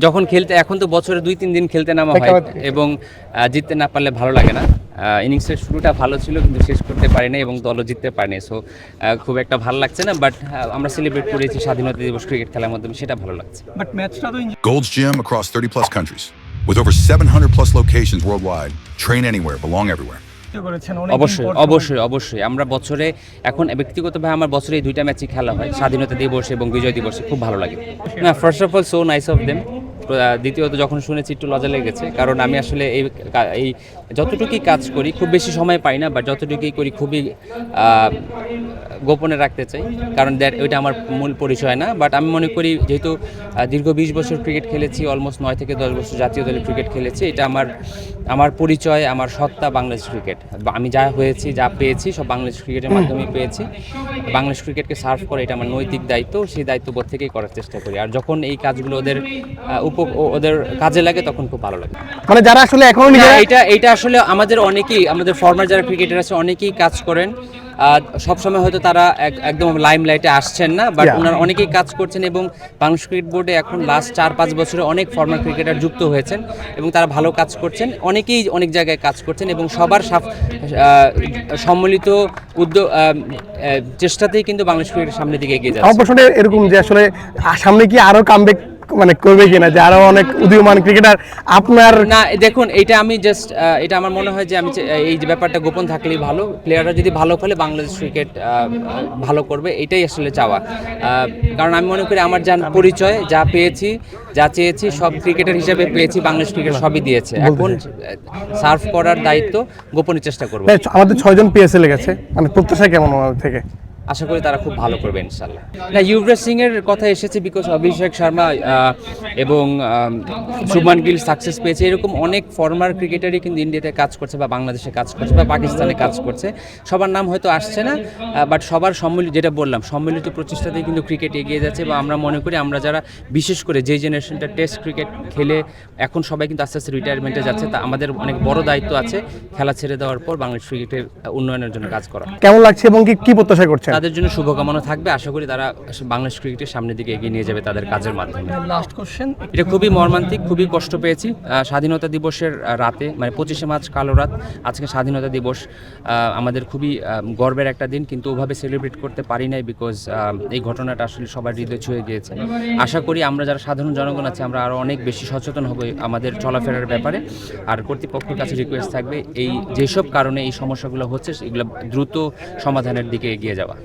যখন খেলতে, এখন তো বছরে 2-3 দিন খেলতে নামা হয় এবং জিততে না পারলে ভালো লাগে না। ইনিংসের শুরুটা ভালো ছিল কিন্তু শেষ করতে পারিনি এবং দলও জিততে পারেনি, সো খুব একটা ভালো লাগছে না। বাট আমরা সেলিব্রেট করেছি স্বাধীনতা দিবস ক্রিকেট খেলার মাধ্যমে, সেটা ভালো লাগছে। Gold's Gym across 30 plus countries with over 700 plus locations worldwide. Train anywhere, belong everywhere. অবশ্যই আমরা বছরে এখন ব্যক্তিগতভাবে আমার বছরে এই 2টা ম্যাচই খেলা হয়, স্বাধীনতা দিবস এবং বিজয় দিবসে, খুব ভালো লাগে। না, first of all so nice of them. দ্বিতীয়ত যখন শুনেছি একটু লজ্জা লেগেছে, কারণ আমি আসলে এই যতটুকুই কাজ করি খুব বেশি সময় পাই না, বাট যতটুকুই করি খুবই গোপনে রাখতে চাই, কারণ ওইটা আমার মূল পরিচয় না। বাট আমি মনে করি যেহেতু দীর্ঘ 20 বছর ক্রিকেট খেলেছি, অলমোস্ট 9 থেকে 10 বছর জাতীয় দলে ক্রিকেট খেলেছি, এটা আমার পরিচয়, আমার সত্তা বাংলাদেশ ক্রিকেট। আমি যা হয়েছি, যা পেয়েছি সব বাংলাদেশ ক্রিকেটের মাধ্যমেই পেয়েছি। বাংলাদেশ ক্রিকেটকে সার্ভ করে এটা আমার নৈতিক দায়িত্ব, সেই দায়িত্ববোধ থেকেই করার চেষ্টা করি। আর যখন এই কাজগুলো ওদের কাজে লাগে তখন খুব ভালো লাগে। মানে যারা আসলে এখনো এটা আসলে আমাদের ফর্মার যারা ক্রিকেটার আছে অনেকেই কাজ করেন, সবসময় হয়তো তারা একদম লাইমলাইটে আসছেন না, বাট ওনারা অনেকেই কাজ করছেন এবং বাংলাদেশ ক্রিকেট বোর্ডে এখন লাস্ট 4-5 বছরে অনেক ফর্মার ক্রিকেটার যুক্ত হয়েছেন এবং তারা ভালো কাজ করছেন, অনেকেই অনেক জায়গায় কাজ করছেন এবং সবার সম্মিলিত উদ্যোগ চেষ্টাতেই কিন্তু বাংলাদেশ ক্রিকেটের সামনের দিকে এগিয়ে যাচ্ছে। আমার প্রশ্নটা এরকম যে আসলে সামনে কি আরো কামব্যাক মানে করবে কিনা, যে আরো অনেক উদীয়মান ক্রিকেটার আপনার? না দেখুন, এটা আমার মনে হয় যে এই যে ব্যাপারটা গোপন থাকলেই ভালো। প্লেয়াররা যদি ভালো খেলে বাংলাদেশ ক্রিকেট ভালো করবে, এটাই আসলে চাওয়া। কারণ আমি মনে করি আমার যা পরিচয়, যা পেয়েছি, যা চেয়েছি সব ক্রিকেটার হিসেবে পেয়েছি, বাংলাদেশ ক্রিকেট সবই দিয়েছে। এখন সার্ভ করার দায়িত্ব গোপনের চেষ্টা করবো। আমাদের 6 জন পিএসএল এ গেছে, মানে প্রত্যাশা কেমন আমাদের থেকে? আশা করি তারা খুব ভালো করবে ইনশাল্লাহ। না, যুবরাজ সিং এর কথা এসেছে বিকজ অভিষেক শর্মা এবং শুভমান গিল সাকসেস পেয়েছে। এরকম অনেক ফর্মার ক্রিকেটারই কিন্তু ইন্ডিয়াতে কাজ করছে বা বাংলাদেশে কাজ করছে বা পাকিস্তানে কাজ করছে। সবার নাম হয়তো আসছে না, বাট সবার সম্মিলিত প্রচেষ্টাতেই কিন্তু ক্রিকেট এগিয়ে যাচ্ছে। বা আমরা মনে করি আমরা যারা বিশেষ করে যে জেনারেশনটা টেস্ট ক্রিকেট খেলে এখন সবাই কিন্তু আস্তে আস্তে রিটায়ারমেন্টে যাচ্ছে, তা আমাদের অনেক বড় দায়িত্ব আছে খেলা ছেড়ে দেওয়ার পর বাংলাদেশ ক্রিকেটের উন্নয়নের জন্য কাজ করা। কেমন লাগছে এবং কি প্রত্যাশা করছেন? তাদের জন্য শুভকামনা থাকবে। আশা করি তারা বাংলাদেশ ক্রিকেটের সামনের দিকে এগিয়ে নিয়ে যাবে তাদের কাজের মাধ্যমে। লাস্ট কোশ্চেন, এটা খুবই মর্মান্তিক, খুবই কষ্ট পেয়েছি। স্বাধীনতা দিবসের রাতে, মানে 25শে মার্চ কালো রাত, আজকে স্বাধীনতা দিবস আমাদের খুবই গর্বের একটা দিন, কিন্তু ওভাবে সেলিব্রেট করতে পারি নাই বিকজ এই ঘটনাটা আসলে সবার হৃদয় ছুঁয়ে গিয়েছে। আশা করি আমরা যারা সাধারণ জনগণ আছি আমরা আরও অনেক বেশি সচেতন হব আমাদের চলাফেরার ব্যাপারে। আর কর্তৃপক্ষের কাছে রিকোয়েস্ট থাকবে এই যেসব কারণে এই সমস্যাগুলো হচ্ছে এগুলো দ্রুত সমাধানের দিকে এগিয়ে যাওয়া।